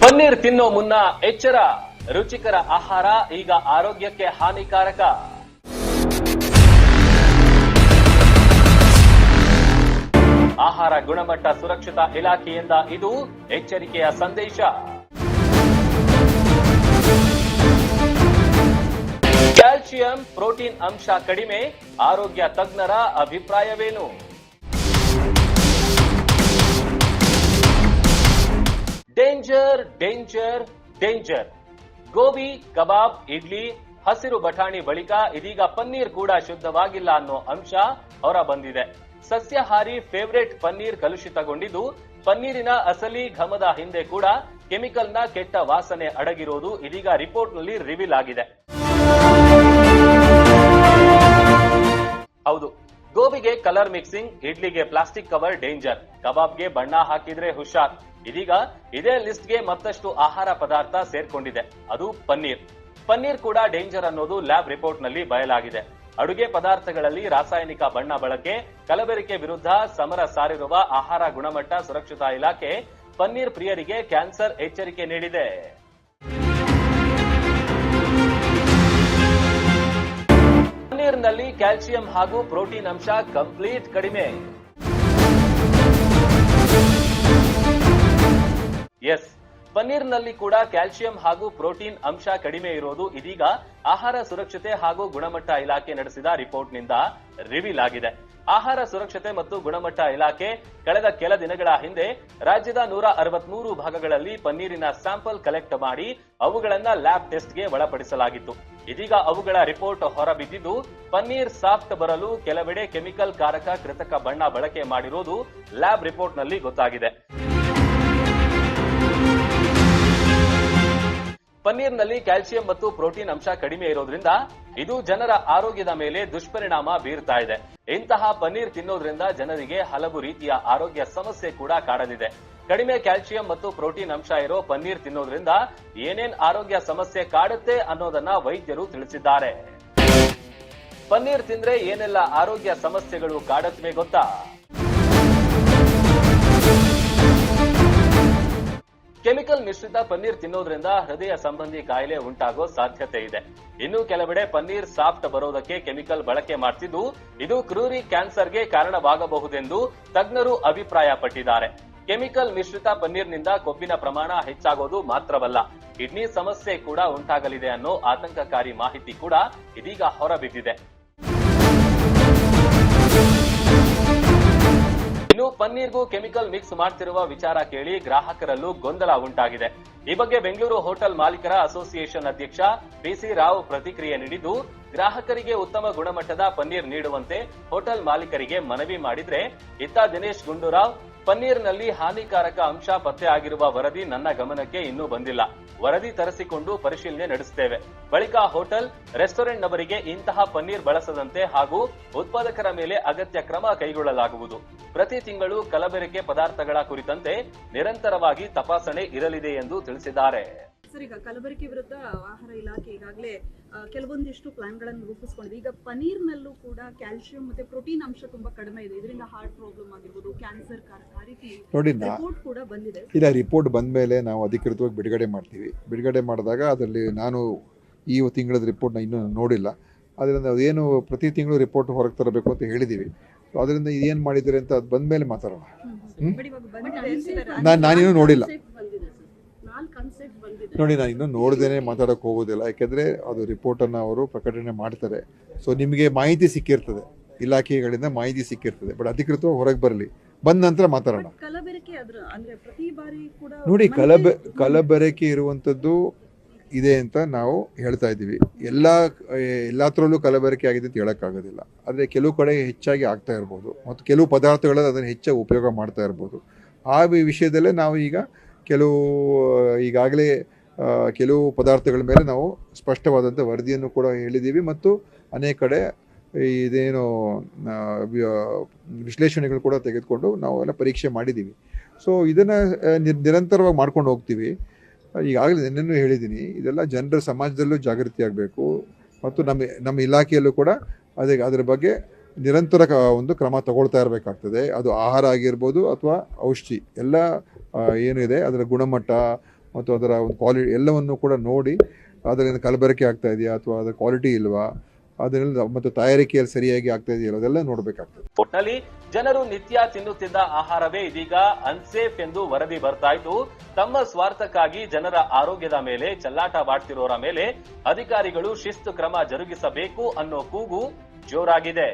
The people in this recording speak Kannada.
ಪನ್ನೀರ್ ತಿನ್ನೋ ಮುನ್ನ ಎಚ್ಚರ, ರುಚಿಕರ ಆಹಾರ ಈಗ ಆರೋಗ್ಯಕ್ಕೆ ಹಾನಿಕಾರಕ. ಆಹಾರ ಗುಣಮಟ್ಟ ಸುರಕ್ಷತಾ ಇಲಾಖೆಯಿಂದ ಇದು ಎಚ್ಚರಿಕೆಯ ಸಂದೇಶ. ಕ್ಯಾಲ್ಸಿಯಂ, ಪ್ರೋಟೀನ್ ಅಂಶ ಕಡಿಮೆ, ಆರೋಗ್ಯ ತಜ್ಞರ ಅಭಿಪ್ರಾಯವೇನು? Danger danger danger. Gobi, kebab, idli, ಹಸಿರು ಬಟಾಣಿ ಬಳಿಕ ಇದೀಗ ಪನ್ನೀರ್ ಕೂಡ ಶುದ್ಧವಾಗಿಲ್ಲ ಅನ್ನೋ ಅಂಶ ಹೊರ ಬಂದಿದೆ. ಸಸ್ಯಾಹಾರಿ ಫೇವರೇಟ್ ಪನ್ನೀರ್ ಕಲುಷಿತಗೊಂಡಿದ್ದು, ಪನ್ನೀರಿನ ಅಸಲಿ ಘಮದ ಹಿಂದೆ ಕೂಡ ಕೆಮಿಕಲ್ನ ಕೆಟ್ಟ ವಾಸನೆ ಅಡಗಿರೋದು ಇದೀಗ ರಿಪೋರ್ಟ್ನಲ್ಲಿ ರಿವೀಲ್ ಆಗಿದೆ. ಹೌದು, ಗೋಬಿಗೆ ಕಲರ್ ಮಿಕ್ಸಿಂಗ್, ಇಡ್ಲಿಗೆ ಪ್ಲಾಸ್ಟಿಕ್ ಕವರ್ ಡೇಂಜರ್, ಕಬಾಬ್ಗೆ ಬಣ್ಣ ಹಾಕಿದ್ರೆ ಹುಷಾರ್. ಇದೀಗ ಇದೇ ಲಿಸ್ಟ್ಗೆ ಮತ್ತಷ್ಟು ಆಹಾರ ಪದಾರ್ಥ ಸೇರ್ಕೊಂಡಿದೆ, ಅದು ಪನ್ನೀರ್. ಪನ್ನೀರ್ ಕೂಡ ಡೇಂಜರ್ ಅನ್ನೋದು ಲ್ಯಾಬ್ ರಿಪೋರ್ಟ್ನಲ್ಲಿ ಬಯಲಾಗಿದೆ. ಅಡುಗೆ ಪದಾರ್ಥಗಳಲ್ಲಿ ರಾಸಾಯನಿಕ ಬಣ್ಣ ಬಳಕೆ, ಕಲಬೆರಕೆ ವಿರುದ್ಧ ಸಮರ ಸಾರಿರುವ ಆಹಾರ ಗುಣಮಟ್ಟ ಸುರಕ್ಷತಾ ಇಲಾಖೆ ಪನ್ನೀರ್ ಪ್ರಿಯರಿಗೆ ಕ್ಯಾನ್ಸರ್ ಎಚ್ಚರಿಕೆ ನೀಡಿದೆ. ಪನ್ನೀರ್ನಲ್ಲಿ ಕ್ಯಾಲ್ಸಿಯಂ ಹಾಗೂ ಪ್ರೋಟೀನ್ ಅಂಶ ಕಂಪ್ಲೀಟ್ ಕಡಿಮೆ. ಎಸ್, ಪನ್ನೀರ್ನಲ್ಲಿ ಕೂಡ ಕ್ಯಾಲ್ಸಿಯಂ ಹಾಗೂ ಪ್ರೋಟೀನ್ ಅಂಶ ಕಡಿಮೆ ಇರೋದು ಇದೀಗ ಆಹಾರ ಸುರಕ್ಷತೆ ಹಾಗೂ ಗುಣಮಟ್ಟ ಇಲಾಖೆ ನಡೆಸಿದ ರಿಪೋರ್ಟ್ನಿಂದ ರಿವೀಲ್ ಆಗಿದೆ. ಆಹಾರ ಸುರಕ್ಷತೆ ಮತ್ತು ಗುಣಮಟ್ಟ ಇಲಾಖೆ ಕಳೆದ ಕೆಲ ದಿನಗಳ ಹಿಂದೆ ರಾಜ್ಯದ 163 ಭಾಗಗಳಲ್ಲಿ ಪನ್ನೀರಿನ ಸ್ಯಾಂಪಲ್ ಕಲೆಕ್ಟ್ ಮಾಡಿ ಅವುಗಳನ್ನ ಲ್ಯಾಬ್ ಟೆಸ್ಟ್ಗೆ ಒಳಪಡಿಸಲಾಗಿತ್ತು. ಇದೀಗ ಅವುಗಳ ರಿಪೋರ್ಟ್ ಹೊರಬಿದ್ದಿದ್ದು, ಪನ್ನೀರ್ ಸಾಫ್ಟ್ ಬರಲು ಕೆಲವೆಡೆ ಕೆಮಿಕಲ್ ಕಾರಕ ಕೃತಕ ಬಣ್ಣ ಬಳಕೆ ಮಾಡಿರೋದು ಲ್ಯಾಬ್ ರಿಪೋರ್ಟ್ನಲ್ಲಿ ಗೊತ್ತಾಗಿದೆ. ಪನ್ನೀರ್ನಲ್ಲಿ ಕ್ಯಾಲ್ಸಿಯಂ ಮತ್ತು ಪ್ರೋಟೀನ್ ಅಂಶ ಕಡಿಮೆ ಇರೋದ್ರಿಂದ ಇದು ಜನರ ಆರೋಗ್ಯದ ಮೇಲೆ ದುಷ್ಪರಿಣಾಮ ಬೀರ್ತಾ ಇದೆ. ಇಂತಹ ಪನ್ನೀರ್ ತಿನ್ನೋದ್ರಿಂದ ಜನರಿಗೆ ಹಲವು ರೀತಿಯ ಆರೋಗ್ಯ ಸಮಸ್ಯೆ ಕೂಡ ಕಾಡಲಿದೆ. ಕಡಿಮೆ ಕ್ಯಾಲ್ಸಿಯಂ ಮತ್ತು ಪ್ರೋಟೀನ್ ಅಂಶ ಇರೋ ಪನ್ನೀರ್ ತಿನ್ನೋದ್ರಿಂದ ಏನೇನ್ ಆರೋಗ್ಯ ಸಮಸ್ಯೆ ಕಾಡುತ್ತೆ ಅನ್ನೋದನ್ನ ವೈದ್ಯರು ತಿಳಿಸಿದ್ದಾರೆ. ಪನ್ನೀರ್ ತಿಂದ್ರೆ ಏನೆಲ್ಲ ಆರೋಗ್ಯ ಸಮಸ್ಯೆಗಳು ಕಾಡುತ್ತವೆ ಗೊತ್ತಾ? ಕೆಮಿಕಲ್ ಮಿಶ್ರಿತ ಪನ್ನೀರ್ ತಿನ್ನೋದ್ರಿಂದ ಹೃದಯ ಸಂಬಂಧಿ ಕಾಯಿಲೆ ಉಂಟಾಗೋ ಸಾಧ್ಯತೆ ಇದೆ. ಇನ್ನು ಕೆಲವೆಡೆ ಪನ್ನೀರ್ ಸಾಫ್ಟ್ ಬರೋದಕ್ಕೆ ಕೆಮಿಕಲ್ ಬಳಕೆ ಮಾಡ್ತಿದ್ದು, ಇದು ಕ್ರೂರಿ ಕ್ಯಾನ್ಸರ್ಗೆ ಕಾರಣವಾಗಬಹುದೆಂದು ತಜ್ಞರು ಅಭಿಪ್ರಾಯಪಟ್ಟಿದ್ದಾರೆ. ಕೆಮಿಕಲ್ ಮಿಶ್ರಿತ ಪನ್ನೀರ್ನಿಂದ ಕೊಬ್ಬಿನ ಪ್ರಮಾಣ ಹೆಚ್ಚಾಗೋದು ಮಾತ್ರವಲ್ಲ, ಕಿಡ್ನಿ ಸಮಸ್ಯೆ ಕೂಡ ಉಂಟಾಗಲಿದೆ ಅನ್ನೋ ಆತಂಕಕಾರಿ ಮಾಹಿತಿ ಕೂಡ ಇದೀಗ ಹೊರಬಿದ್ದಿದೆ. ಇನ್ನು ಪನ್ನೀರ್ಗೂ ಕೆಮಿಕಲ್ ಮಿಕ್ಸ್ ಮಾಡ್ತಿರುವ ವಿಚಾರ ಕೇಳಿ ಗ್ರಾಹಕರಲ್ಲೂ ಗೊಂದಲ ಉಂಟಾಗಿದೆ. ಈ ಬಗ್ಗೆ ಬೆಂಗಳೂರು ಹೋಟೆಲ್ ಮಾಲೀಕರ ಅಸೋಸಿಯೇಷನ್ ಅಧ್ಯಕ್ಷ ಪಿಸಿ ರಾವ್ ಪ್ರತಿಕ್ರಿಯೆ ನೀಡಿದ್ದು, ಗ್ರಾಹಕರಿಗೆ ಉತ್ತಮ ಗುಣಮಟ್ಟದ ಪನ್ನೀರ್ ನೀಡುವಂತೆ ಹೋಟೆಲ್ ಮಾಲೀಕರಿಗೆ ಮನವಿ ಮಾಡಿದ್ರೆ, ಇತ್ತ ದಿನೇಶ್ ಗುಂಡೂರಾವ್, ಪನ್ನೀರ್ನಲ್ಲಿ ಹಾನಿಕಾರಕ ಅಂಶ ಪತ್ತೆ ಆಗಿರುವ ವರದಿ ನನ್ನ ಗಮನಕ್ಕೆ ಇನ್ನೂ ಬಂದಿಲ್ಲ. ವರದಿ ತರಿಸಿಕೊಂಡು ಪರಿಶೀಲನೆ ನಡೆಸುತ್ತೇವೆ. ಬಳಿಕ ಹೋಟೆಲ್, ರೆಸ್ಟೋರೆಂಟ್ನವರಿಗೆ ಇಂತಹ ಪನ್ನೀರ್ ಬಳಸದಂತೆ ಹಾಗೂ ಉತ್ಪಾದಕರ ಮೇಲೆ ಅಗತ್ಯ ಕ್ರಮ ಕೈಗೊಳ್ಳಲಾಗುವುದು. ಪ್ರತಿ ತಿಂಗಳು ಕಲಬೆರಕೆ ಪದಾರ್ಥಗಳ ಕುರಿತಂತೆ ನಿರಂತರವಾಗಿ ತಪಾಸಣೆ ಇರಲಿದೆ ಎಂದು ತಿಳಿಸಿದ್ದಾರೆ. ಸರ್, ಈಗ ಕಲಬೆರಕೆ ವಿರುದ್ಧ ಆಹಾರ ಇಲಾಖೆ ಈಗಾಗಲೇ ಕೆಲವೊಂದಿಷ್ಟು ಪ್ಲಾನ್ಗಳನ್ನು ರೂಪಿಸಿಕೊಂಡಿದೆ. ಈಗ ಪನ್ನೀರ್ನಲ್ಲೂ ಕೂಡ ಕ್ಯಾಲ್ಸಿಯಂ ಮತ್ತೆ ಪ್ರೋಟೀನ್ ಅಂಶ ತುಂಬಾ ಕಡಿಮೆ ಇದೆ, ಇದರಿಂದ ಹಾರ್ಟ್ ಪ್ರಾಬ್ಲಮ್ ಆಗಿರ್ಬೋದು, ಕ್ಯಾನ್ಸರ್ ಕಾರಕ ರೀತಿ ರಿಪೋರ್ಟ್ ಕೂಡ ಬಂದಿದೆ. ಇಲ್ಲ, ರಿಪೋರ್ಟ್ ಬಂದ ಮೇಲೆ ನಾವು ಅಧಿಕೃತವಾಗಿ ಬಿಡುಗಡೆ ಮಾಡ್ತೀವಿ. ಬಿಡುಗಡೆ ಮಾಡಿದಾಗ ಅದರಲ್ಲಿ ನಾನು ಈ ತಿಂಗಳದ ರಿಪೋರ್ಟ್ನ ಇನ್ನೂ ನೋಡಿಲ್ಲ. ಅದರಿಂದ ಅದೇನು ಪ್ರತಿ ತಿಂಗಳು ರಿಪೋರ್ಟ್ ಹೊರಗೆ ತರಬೇಕು ಅಂತ ಹೇಳಿದ್ದೀವಿ. ಸೊ ಅದರಿಂದ ಏನು ಮಾಡಿದ್ದಾರೆ ಅಂತ ಅದು ಬಂದ ಮೇಲೆ ಮಾತಾಡೋಣ. ನಾನಿನ್ನೂ ನೋಡಿಲ್ಲ ನೋಡಿ, ನಾನು ಇನ್ನೂ ನೋಡ್ದೇನೆ ಮಾತಾಡೋಕೆ ಹೋಗೋದಿಲ್ಲ. ಯಾಕೆಂದರೆ ಅದು ರಿಪೋರ್ಟನ್ನು ಅವರು ಪ್ರಕಟಣೆ ಮಾಡ್ತಾರೆ. ಸೊ ನಿಮಗೆ ಮಾಹಿತಿ ಸಿಕ್ಕಿರ್ತದೆ, ಇಲಾಖೆಗಳಿಂದ ಮಾಹಿತಿ ಸಿಕ್ಕಿರ್ತದೆ. ಬಟ್ ಅಧಿಕೃತವಾಗಿ ಹೊರಗೆ ಬರಲಿ, ಬಂದ ನಂತರ ಮಾತಾಡೋಣ. ನೋಡಿ, ಕಲಬೆರಕೆ ಇರುವಂಥದ್ದು ಇದೆ ಅಂತ ನಾವು ಹೇಳ್ತಾ ಇದ್ದೀವಿ. ಎಲ್ಲತ್ರಲ್ಲೂ ಕಲಬೆರಕೆ ಆಗಿದೆ ಅಂತ ಹೇಳೋಕ್ಕಾಗೋದಿಲ್ಲ. ಆದರೆ ಕೆಲವು ಕಡೆ ಹೆಚ್ಚಾಗಿ ಆಗ್ತಾ ಇರ್ಬೋದು ಮತ್ತು ಕೆಲವು ಪದಾರ್ಥಗಳಲ್ಲಿ ಅದನ್ನು ಹೆಚ್ಚಾಗಿ ಉಪಯೋಗ ಮಾಡ್ತಾ ಇರ್ಬೋದು. ಆ ವಿಷಯದಲ್ಲೇ ನಾವು ಈಗ ಈಗಾಗಲೇ ಕೆಲವು ಪದಾರ್ಥಗಳ ಮೇಲೆ ನಾವು ಸ್ಪಷ್ಟವಾದಂಥ ವರದಿಯನ್ನು ಕೂಡ ಹೇಳಿದ್ದೀವಿ ಮತ್ತು ಅನೇಕ ಕಡೆ ಇದೇನು ವಿಶ್ಲೇಷಣೆಗಳು ಕೂಡ ತೆಗೆದುಕೊಂಡು ನಾವು ಎಲ್ಲ ಪರೀಕ್ಷೆ ಮಾಡಿದ್ದೀವಿ. ಸೊ ಇದನ್ನು ನಿರಂತರವಾಗಿ ಮಾಡ್ಕೊಂಡು ಹೋಗ್ತೀವಿ. ಈಗಾಗಲೇ ನಿನ್ನೆನೂ ಹೇಳಿದ್ದೀನಿ, ಇದೆಲ್ಲ ಜನರ ಸಮಾಜದಲ್ಲೂ ಜಾಗೃತಿ ಆಗಬೇಕು ಮತ್ತು ನಮ್ಮ ಇಲಾಖೆಯಲ್ಲೂ ಕೂಡ ಅದರ ಬಗ್ಗೆ ನಿರಂತರ ಒಂದು ಕ್ರಮ ತಗೊಳ್ತಾ ಇರಬೇಕಾಗ್ತದೆ. ಅದು ಆಹಾರ ಆಗಿರ್ಬೋದು ಅಥವಾ ಔಷಧಿ ಎಲ್ಲ ಏನಿದೆ ಅದರ ಗುಣಮಟ್ಟ ಮತ್ತು ಅದರ ಒಂದು ಕ್ವಾಲಿಟಿ ಎಲ್ಲವನ್ನು ಕೂಡ ನೋಡಿ ಅದರಿಂದ ಕಲಬೆರಕೆ ಆಗ್ತಾ ಇದೆಯಾ ಅಥವಾ ಅದರ ಕ್ವಾಲಿಟಿ ಇಲ್ವಾ, ಅದನ್ನೆಲ್ಲ ಮತ್ತು ತಯಾರಿಕೆಯಲ್ಲಿ ಸರಿಯಾಗಿ ಆಗ್ತಾ ಇದೆಯಲ್ಲ ಅದೆಲ್ಲ ನೋಡಬೇಕಾಗ್ತದೆ. ಒಟ್ನಲ್ಲಿ ಜನರು ನಿತ್ಯ ತಿನ್ನುತ್ತಿದ್ದ ಆಹಾರವೇ ಇದೀಗ ಅನ್ಸೇಫ್ ಎಂದು ವರದಿ ಬರ್ತಾ ಇದ್ದು, ತಮ್ಮ ಸ್ವಾರ್ಥಕ್ಕಾಗಿ ಜನರ ಆರೋಗ್ಯದ ಮೇಲೆ ಚೆಲ್ಲಾಟವಾಡ್ತಿರೋರ ಮೇಲೆ ಅಧಿಕಾರಿಗಳು ಶಿಸ್ತು ಕ್ರಮ ಜರುಗಿಸಬೇಕು ಅನ್ನೋ ಕೂಗು ಜೋರಾಗಿದೆ.